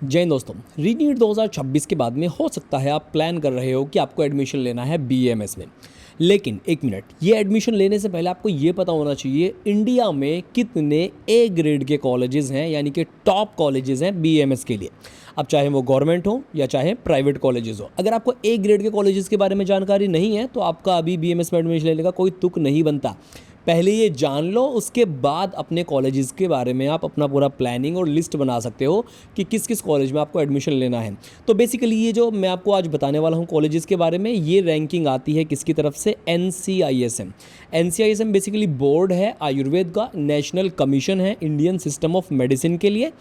जय हिंद दोस्तों। रीनीट 2026 के बाद में हो सकता है आप प्लान कर रहे हो कि आपको एडमिशन लेना है बीएमएस में, लेकिन एक मिनट, ये एडमिशन लेने से पहले आपको ये पता होना चाहिए इंडिया में कितने ए ग्रेड के कॉलेजेस हैं, यानी कि टॉप कॉलेजेस हैं बीएमएस के लिए। अब चाहे वो गवर्नमेंट हो या चाहे प्राइवेट कॉलेजेस हो, अगर आपको ए ग्रेड के कॉलेजेस के बारे में जानकारी नहीं है तो आपका अभी बीएमएस में एडमिशन लेने का कोई तुक नहीं बनता। पहले ये जान लो, उसके बाद अपने कॉलेजेस के बारे में आप अपना पूरा प्लानिंग और लिस्ट बना सकते हो कि किस किस कॉलेज में आपको एडमिशन लेना है। तो बेसिकली ये जो मैं आपको आज बताने वाला हूँ कॉलेजेस के बारे में, ये रैंकिंग आती है किसकी तरफ से? NCISM। NCISM बेसिकली बोर्ड है आयुर्वेद का, नेशनल कमीशन है इंडियन सिस्टम ऑफ मेडिसिन के लिए,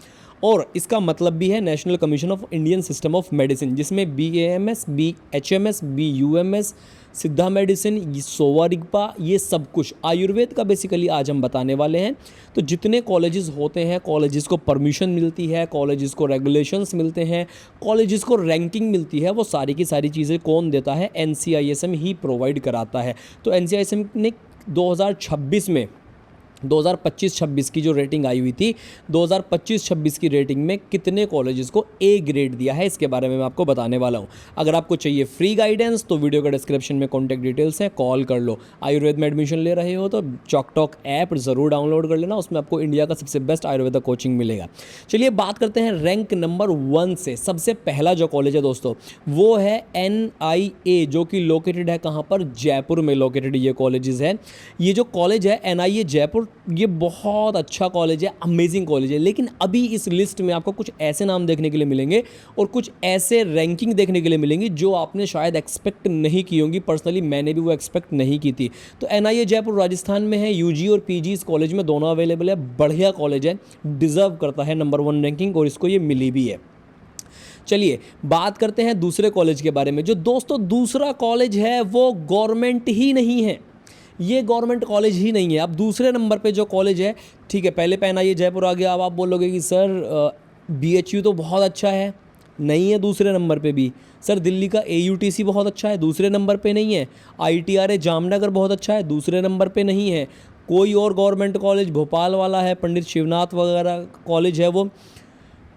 और इसका मतलब भी है national commission of Indian system of medicine, जिसमें BAMS, BHMS, BUMS, सिद्धा मेडिसिन, सोवा रिगपा, ये सब कुछ आयुर्वेद का बेसिकली आज हम बताने वाले हैं। तो जितने कॉलेजेस होते हैं, कॉलेजेस को परमिशन मिलती है, कॉलेजेस को रेगुलेशंस मिलते हैं, कॉलेजेस को रैंकिंग मिलती है, वो सारी की सारी चीज़ें कौन देता है? NCISM ही प्रोवाइड कराता है। तो NCISM ने 2025-26 की जो रेटिंग आई हुई थी, 2025-26 की रेटिंग में कितने कॉलेजेस को ए ग्रेड दिया है, इसके बारे में मैं आपको बताने वाला हूं। अगर आपको चाहिए फ्री गाइडेंस तो वीडियो का डिस्क्रिप्शन में कॉन्टैक्ट डिटेल्स हैं, कॉल कर लो। आयुर्वेद में एडमिशन ले रहे हो तो चॉकटॉक ऐप ज़रूर डाउनलोड कर लेना, उसमें आपको इंडिया का सबसे बेस्ट आयुर्वेदा कोचिंग मिलेगा। चलिए बात करते हैं रैंक नंबर 1 से। सबसे पहला जो कॉलेज है दोस्तों वो है NIA, जो कि लोकेटेड है कहाँ पर? जयपुर में लोकेटेड ये कॉलेजेस है। ये जो कॉलेज है NIA जयपुर, ये बहुत अच्छा कॉलेज है, अमेजिंग कॉलेज है। लेकिन अभी इस लिस्ट में आपको कुछ ऐसे नाम देखने के लिए मिलेंगे और कुछ ऐसे रैंकिंग देखने के लिए मिलेंगी जो आपने शायद एक्सपेक्ट नहीं की होंगी। पर्सनली मैंने भी वो एक्सपेक्ट नहीं की थी। तो NIA जयपुर राजस्थान में है, UG और PG इस कॉलेज में दोनों अवेलेबल है। बढ़िया कॉलेज है, डिजर्व करता है नंबर 1 रैंकिंग, और इसको ये मिली भी है। चलिए बात करते हैं दूसरे कॉलेज के बारे में। जो दोस्तों दूसरा कॉलेज है वो गवर्नमेंट ही नहीं है, ये गवर्नमेंट कॉलेज ही नहीं है। अब दूसरे नंबर पे जो कॉलेज है, ठीक है, पहले पे NIA जयपुर आ गया। अब आप बोलोगे कि सर BHU तो बहुत अच्छा है, नहीं है दूसरे नंबर पे भी। सर दिल्ली का AUTC बहुत अच्छा है, दूसरे नंबर पे नहीं है। ITRA जामनगर बहुत अच्छा है, दूसरे नंबर पे नहीं है। कोई और गवर्नमेंट कॉलेज भोपाल वाला है, पंडित शिवनाथ वगैरह कॉलेज है, वो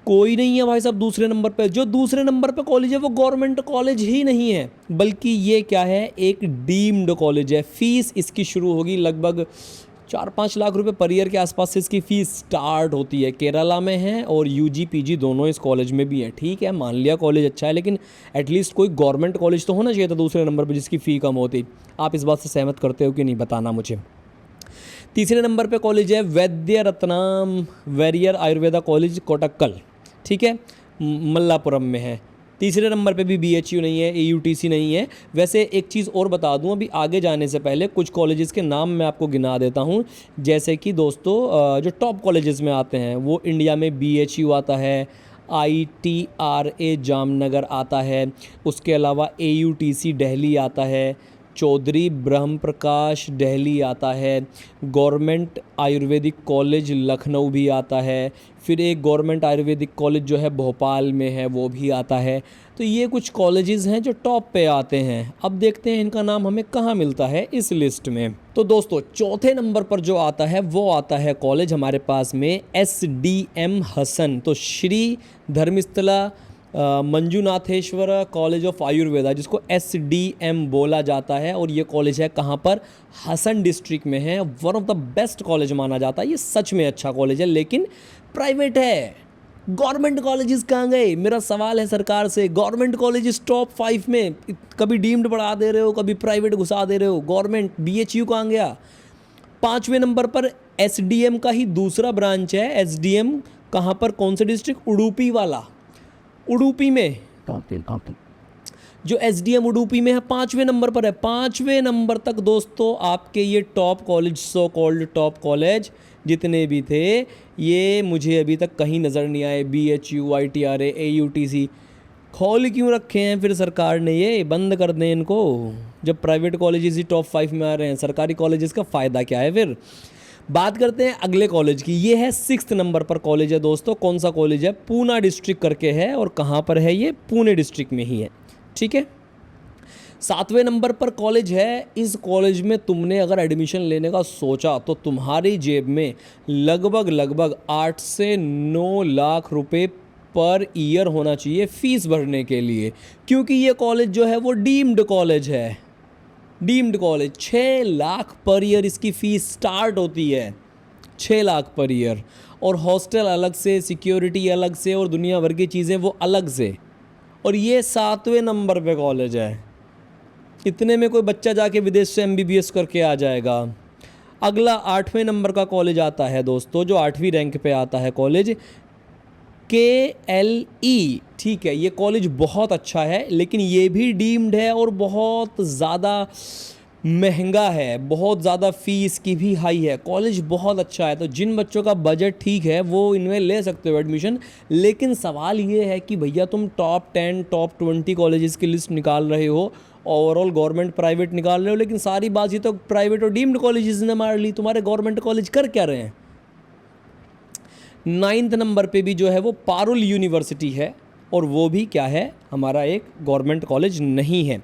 कोई नहीं है भाई साहब दूसरे नंबर पे। जो दूसरे नंबर पे कॉलेज है वो गवर्नमेंट कॉलेज ही नहीं है, बल्कि ये क्या है? एक डीम्ड कॉलेज है। फीस इसकी शुरू होगी लगभग 4-5 लाख रुपए पर ईयर के आसपास से इसकी फ़ीस स्टार्ट होती है। केरला में है और UG PG दोनों इस कॉलेज में भी है। ठीक है, मान लिया कॉलेज अच्छा है, लेकिन एटलीस्ट कोई गवर्नमेंट कॉलेज तो होना चाहिए था दूसरे नंबर पर जिसकी फ़ी कम होती। आप इस बात से सहमत करते हो कि नहीं, बताना मुझे। तीसरे नंबर पे कॉलेज है वैद्य रत्नाम वेरियर आयुर्वेदा कॉलेज कोटक्कल, ठीक है, मल्लापुरम में है। तीसरे नंबर पे भी BHU नहीं है, AUTC नहीं है। वैसे एक चीज़ और बता दूं, अभी आगे जाने से पहले कुछ कॉलेजेस के नाम मैं आपको गिना देता हूं। जैसे कि दोस्तों जो टॉप कॉलेजेस में आते हैं वो इंडिया में BHU आता है, ITRA जामनगर आता है, उसके अलावा AUTC दिल्ली आता है, चौधरी ब्रह्म प्रकाश दिल्ली आता है, गवर्नमेंट आयुर्वेदिक कॉलेज लखनऊ भी आता है, फिर एक गवर्नमेंट आयुर्वेदिक कॉलेज जो है भोपाल में है वो भी आता है। तो ये कुछ कॉलेजेस हैं जो टॉप पे आते हैं। अब देखते हैं इनका नाम हमें कहाँ मिलता है इस लिस्ट में। तो दोस्तों चौथे नंबर पर जो आता है वो आता है कॉलेज हमारे पास में SDM हसन। तो श्री धर्मस्थला मंजुनाथेश्वर कॉलेज ऑफ आयुर्वेदा, जिसको SDM बोला जाता है, और ये कॉलेज है कहाँ पर? हसन डिस्ट्रिक्ट में है। One of the best college माना जाता है। ये सच में अच्छा कॉलेज है, लेकिन प्राइवेट है। गवर्नमेंट कॉलेजेस कहाँ गए? मेरा सवाल है सरकार से। गवर्नमेंट कॉलेजेस टॉप 5 में कभी डीम्ड बढ़ा दे रहे हो, कभी प्राइवेट घुसा दे रहे हो। गवर्नमेंट BHU कहाँ गया? 5वें नंबर पर SDM का ही दूसरा ब्रांच है। SDM कहाँ पर? कौन से डिस्ट्रिक्ट? उडुपी वाला, उडुपी में जो SDM उडुपी में है 5वें नंबर पर है। 5वें नंबर तक दोस्तों आपके ये top college, so called top college जितने भी थे, ये मुझे अभी तक कहीं नज़र नहीं आए। BHU, ITRA, AUTC खोल क्यों रखे हैं फिर सरकार ने? ये बंद कर दें इनको, जब प्राइवेट कॉलेजेस ही टॉप 5 में आ रहे हैं। सरकारी कॉलेजेस का फ़ायदा क्या है फिर? बात करते हैं अगले कॉलेज की। ये है 6th नंबर पर कॉलेज है दोस्तों। कौन सा कॉलेज है? पूना डिस्ट्रिक्ट करके है, और कहाँ पर है ये? पुणे डिस्ट्रिक्ट में ही है, ठीक है। 7वें नंबर पर कॉलेज है। इस कॉलेज में तुमने अगर एडमिशन लेने का सोचा तो तुम्हारी जेब में लगभग 8 से 9 लाख रुपए पर ईयर होना चाहिए फ़ीस भरने के लिए, क्योंकि ये कॉलेज जो है वो डीम्ड कॉलेज है। Deemed college 6 lakh per year इसकी फ़ीस स्टार्ट होती है, 6 लाख पर ईयर। और हॉस्टल अलग से, सिक्योरिटी अलग से, और दुनिया भर की चीज़ें वो अलग से। और ये 7वें नंबर पे कॉलेज है। इतने में कोई बच्चा जाके विदेश से MBBS करके आ जाएगा। अगला 8वें नंबर का कॉलेज आता है दोस्तों, जो 8वीं रैंक पे आता है कॉलेज KLE। ठीक है, ये कॉलेज बहुत अच्छा है, लेकिन ये भी डीम्ड है और बहुत ज़्यादा महंगा है, बहुत ज़्यादा फ़ीस की भी हाई है। कॉलेज बहुत अच्छा है, तो जिन बच्चों का बजट ठीक है वो इनमें ले सकते हो एडमिशन। लेकिन सवाल ये है कि भैया तुम टॉप 10 टॉप 20 कॉलेजेस की लिस्ट निकाल रहे हो, ओवरऑल गवर्नमेंट प्राइवेट निकाल रहे हो, लेकिन सारी बात ये तो प्राइवेट और डीम्ड कॉलेजेस ने मार ली, तुम्हारे गवर्नमेंट कॉलेज कर क्या रहे हैं। 9th नंबर पे भी जो है वो पारुल यूनिवर्सिटी है, और वो भी क्या है, हमारा एक गवर्नमेंट कॉलेज नहीं है।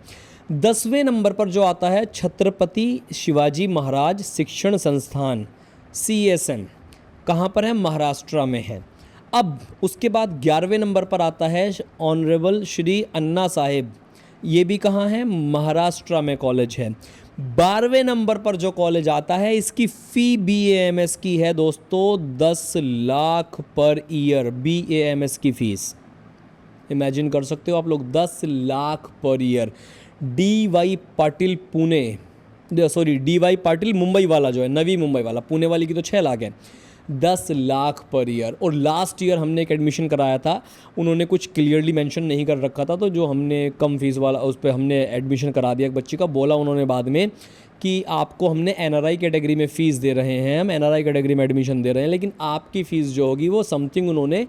10वें नंबर पर जो आता है छत्रपति शिवाजी महाराज शिक्षण संस्थान CSM, कहाँ पर है, महाराष्ट्र में है। अब उसके बाद 11वें नंबर पर आता है ऑनरेबल श्री अन्ना साहेब, ये भी कहाँ है, महाराष्ट्र में कॉलेज है। 12वें नंबर पर जो कॉलेज आता है, इसकी फ़ी BAMS की है दोस्तों 10 लाख पर ईयर, BAMS की फ़ीस इमेजिन कर सकते हो आप लोग, 10 lakh per year. DY Patil Pune, sorry DY Patil Mumbai वाला जो है, नवी मुंबई वाला, पुणे वाली की तो 6 लाख है, 10 लाख पर ईयर। और लास्ट ईयर हमने एक एडमिशन कराया था, उन्होंने कुछ क्लियरली मेंशन नहीं कर रखा था, तो जो हमने कम फीस वाला उस पर हमने एडमिशन करा दिया एक बच्ची का। बोला उन्होंने बाद में कि आपको हमने NRI कैटेगरी में फ़ीस दे रहे हैं, हम NRI कैटेगरी में एडमिशन दे रहे हैं, लेकिन आपकी फ़ीस जो होगी वो समथिंग उन्होंने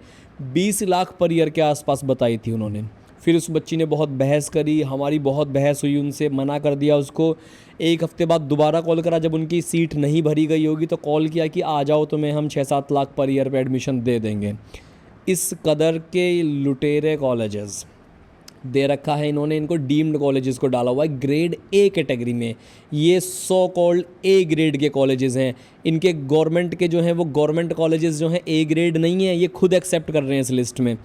20 लाख पर ईयर के आसपास बताई थी उन्होंने। फिर उस बच्ची ने बहुत बहस करी, हमारी बहुत बहस हुई, उनसे मना कर दिया उसको। एक हफ्ते बाद दोबारा कॉल करा, जब उनकी सीट नहीं भरी गई होगी तो कॉल किया कि आ जाओ, तुम्हें हम 6-7 लाख पर ईयर पे एडमिशन दे देंगे। इस कदर के लुटेरे कॉलेजेस दे रखा है इन्होंने, इनको डीम्ड कॉलेजेस को डाला हुआ है ग्रेड A कैटेगरी में। ये सो कॉल्ड A ग्रेड के कॉलेजेस हैं, इनके गवर्नमेंट के जो हैं वो गवर्नमेंट कॉलेजेस जो हैं A ग्रेड नहीं है, ये खुद एक्सेप्ट कर रहे हैं इस लिस्ट में।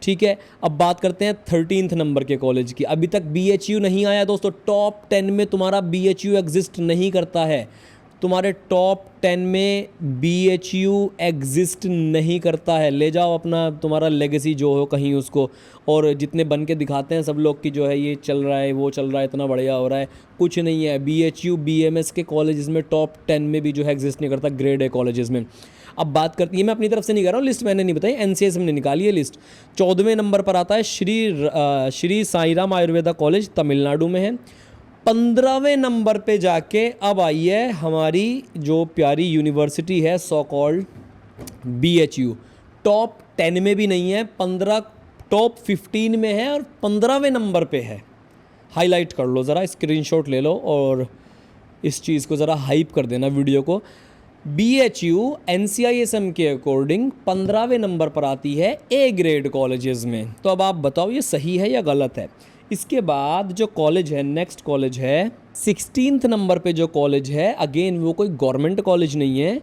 ठीक है, अब बात करते हैं 13th नंबर के कॉलेज की। अभी तक BHU नहीं आया दोस्तों, टॉप 10 में तुम्हारा BHU एग्जिस्ट नहीं करता है, तुम्हारे टॉप 10 में BHU एग्जिस्ट नहीं करता है। ले जाओ अपना तुम्हारा लेगेसी जो हो कहीं उसको, और जितने बन के दिखाते हैं सब लोग कि जो है ये चल रहा है वो चल रहा है इतना बढ़िया हो रहा है, कुछ नहीं है। BHU BMS के कॉलेजेस में टॉप 10 में भी जो है एग्जिस्ट नहीं करता ग्रेड A कॉलेजेस में। अब बात करती है, मैं अपनी तरफ से नहीं कर रहा हूँ, लिस्ट मैंने नहीं बताई, NCS ने निकाली है लिस्ट। 14वें नंबर पर आता है श्री साईराम आयुर्वेदा कॉलेज, तमिलनाडु में है। 15वें नंबर पे जाके अब आई है हमारी जो प्यारी यूनिवर्सिटी है सो कॉल्ड BHU, टॉप 10 में भी नहीं है, टॉप 15 में है और 15वें नंबर पे है। हाईलाइट कर लो ज़रा, स्क्रीनशॉट ले लो और इस चीज़ को ज़रा हाइप कर देना वीडियो को। BHU NCISM के अकॉर्डिंग 15वें नंबर पर आती है A ग्रेड कॉलेजेस में। तो अब आप बताओ ये सही है या गलत है। इसके बाद जो कॉलेज है, नेक्स्ट कॉलेज है 16th नंबर पे जो कॉलेज है, अगेन वो कोई गवर्नमेंट कॉलेज नहीं है,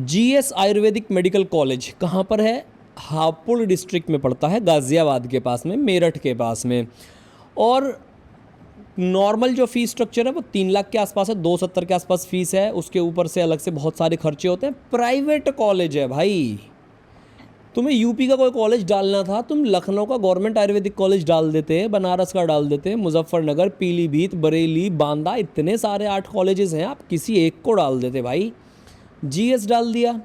GS आयुर्वेदिक मेडिकल कॉलेज। कहाँ पर है, हापुड़ डिस्ट्रिक्ट में पड़ता है, गाज़ियाबाद के पास में, मेरठ के पास में। और नॉर्मल जो फ़ीस स्ट्रक्चर है वो 3 लाख के आसपास है, 270 के आसपास फ़ीस है, उसके ऊपर से अलग से बहुत सारे खर्चे होते हैं। प्राइवेट कॉलेज है भाई, तुम्हें यूपी का कोई कॉलेज डालना था, तुम लखनऊ का गवर्नमेंट आयुर्वेदिक कॉलेज डाल देते, बनारस का डाल देते, मुजफ्फरनगर, पीलीभीत, बरेली, बांदा, इतने सारे 8 कॉलेजेस हैं, आप किसी एक को डाल देते भाई। GS डाल दिया,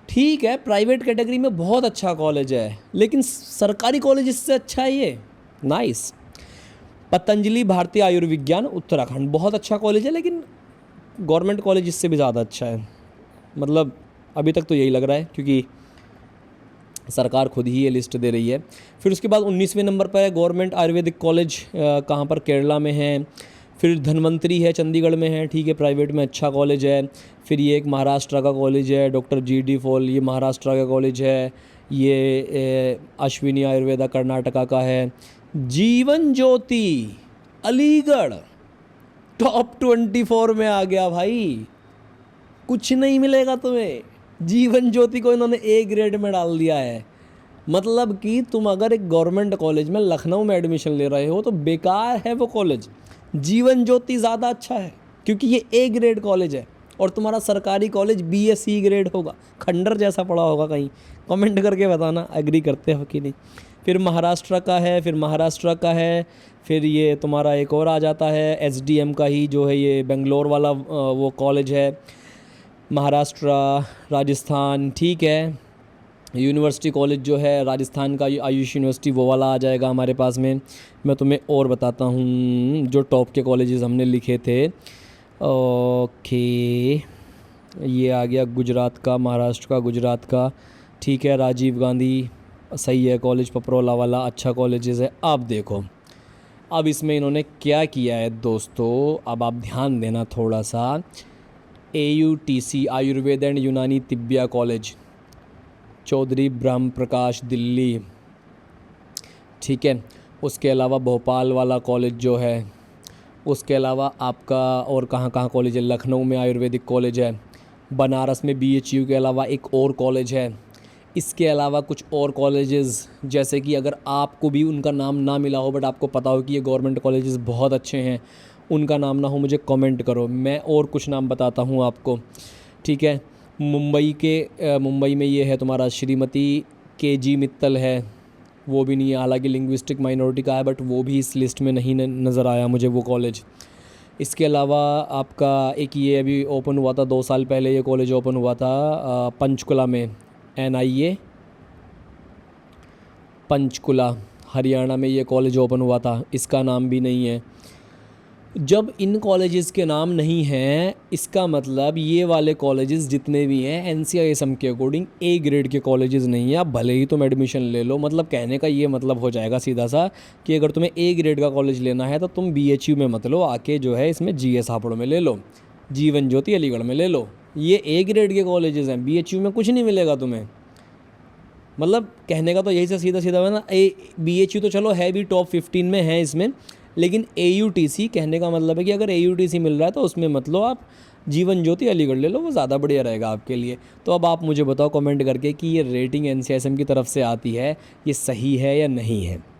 ठीक है, प्राइवेट कैटेगरी में बहुत अच्छा कॉलेज है, लेकिन सरकारी कॉलेज इससे अच्छा है ये, नाइस। पतंजलि भारतीय आयुर्विज्ञान उत्तराखंड, बहुत अच्छा कॉलेज है, लेकिन गवर्नमेंट कॉलेज इससे भी ज़्यादा अच्छा है, मतलब अभी तक तो यही लग रहा है, क्योंकि सरकार खुद ही ये लिस्ट दे रही है। फिर उसके बाद 19वें नंबर पर है गवर्नमेंट आयुर्वेदिक कॉलेज, कहाँ पर, केरला में है। फिर धन्वंतरी है, चंडीगढ़ में है, ठीक है, प्राइवेट में अच्छा कॉलेज है। फिर ये एक महाराष्ट्र का कॉलेज है, डॉक्टर GD फॉल, ये महाराष्ट्र का कॉलेज है। ये अश्विनी आयुर्वेदा कर्नाटका का है। जीवन ज्योति अलीगढ़ टॉप 24 में आ गया भाई, कुछ नहीं मिलेगा तुम्हें। जीवन ज्योति को इन्होंने A ग्रेड में डाल दिया है। मतलब कि तुम अगर एक गवर्नमेंट कॉलेज में लखनऊ में एडमिशन ले रहे हो तो बेकार है वो कॉलेज। जीवन ज्योति ज़्यादा अच्छा है क्योंकि ये ए ग्रेड कॉलेज है, और तुम्हारा सरकारी college B S C grade होगा, खंडर जैसा पड़ा होगा कहीं। कमेंट करके बताना एग्री करते हो कि नहीं। फिर महाराष्ट्र का है, फिर ये तुम्हारा एक और आ जाता है एस डी एम का ही, जो है ये बेंगलोर वाला वो कॉलेज है, महाराष्ट्र राजस्थान, ठीक है। यूनिवर्सिटी कॉलेज जो है राजस्थान का आयुष यूनिवर्सिटी, वो वाला आ जाएगा हमारे पास में। मैं तुम्हें और बताता हूँ जो टॉप के कॉलेजेस हमने लिखे थे। ओके, ये आ गया गुजरात का, महाराष्ट्र का, गुजरात का, ठीक है। राजीव गांधी सही है कॉलेज, पपरोला वाला अच्छा कॉलेजेस है। अब देखो, अब इसमें इन्होंने क्या किया है दोस्तों, अब आप ध्यान देना थोड़ा सा। AUTC आयुर्वेद एंड यूनानी तिब्बिया कॉलेज, चौधरी ब्रह्म प्रकाश दिल्ली, ठीक है। उसके अलावा भोपाल वाला कॉलेज जो है, उसके अलावा आपका और कहाँ कहाँ कॉलेज है, लखनऊ में आयुर्वेदिक कॉलेज है, बनारस में BHU के अलावा एक और कॉलेज है। इसके अलावा कुछ और कॉलेजेस, जैसे कि अगर आपको भी उनका नाम ना मिला हो बट आपको पता हो कि ये गवर्नमेंट कॉलेजेस बहुत अच्छे हैं, उनका नाम ना हो, मुझे कमेंट करो, मैं और कुछ नाम बताता हूँ आपको, ठीक है। मुंबई में ये है तुम्हारा श्रीमती KG मित्तल है, वो भी नहीं है, हालांकि लिंग्विस्टिक माइनॉरिटी का है बट वो भी इस लिस्ट में नहीं नज़र आया मुझे वो कॉलेज। इसके अलावा आपका एक ये अभी ओपन हुआ था 2 साल पहले, ये कॉलेज ओपन हुआ था पंचकुला में, NIA पंचकुला हरियाणा में ये कॉलेज ओपन हुआ था, इसका नाम भी नहीं है। जब इन कॉलेजेस के नाम नहीं हैं, इसका मतलब ये वाले कॉलेजेस जितने भी हैं NCISM के अकॉर्डिंग A ग्रेड के कॉलेजेस नहीं हैं। आप भले ही तुम एडमिशन ले लो, मतलब कहने का ये मतलब हो जाएगा सीधा सा कि अगर तुम्हें A ग्रेड का कॉलेज लेना है तो तुम BHU में मत लो, आके जो है इसमें GS हापुड़ में ले लो, जीवन ज्योति अलीगढ़ में ले लो। ये A ग्रेड के कॉलेजेस हैं, BHU में कुछ नहीं मिलेगा तुम्हें। मतलब कहने का तो यही से सीधा सीधा है ना। BHU तो चलो है भी टॉप 15 में है इसमें, लेकिन AUTC कहने का मतलब है कि अगर AUTC मिल रहा है तो उसमें मत लो आप, जीवन ज्योति अलीगढ़ ले लो, वो ज़्यादा बढ़िया रहेगा आपके लिए। तो अब आप मुझे बताओ कमेंट करके कि ये रेटिंग NCISM की तरफ से आती है, ये सही है या नहीं है।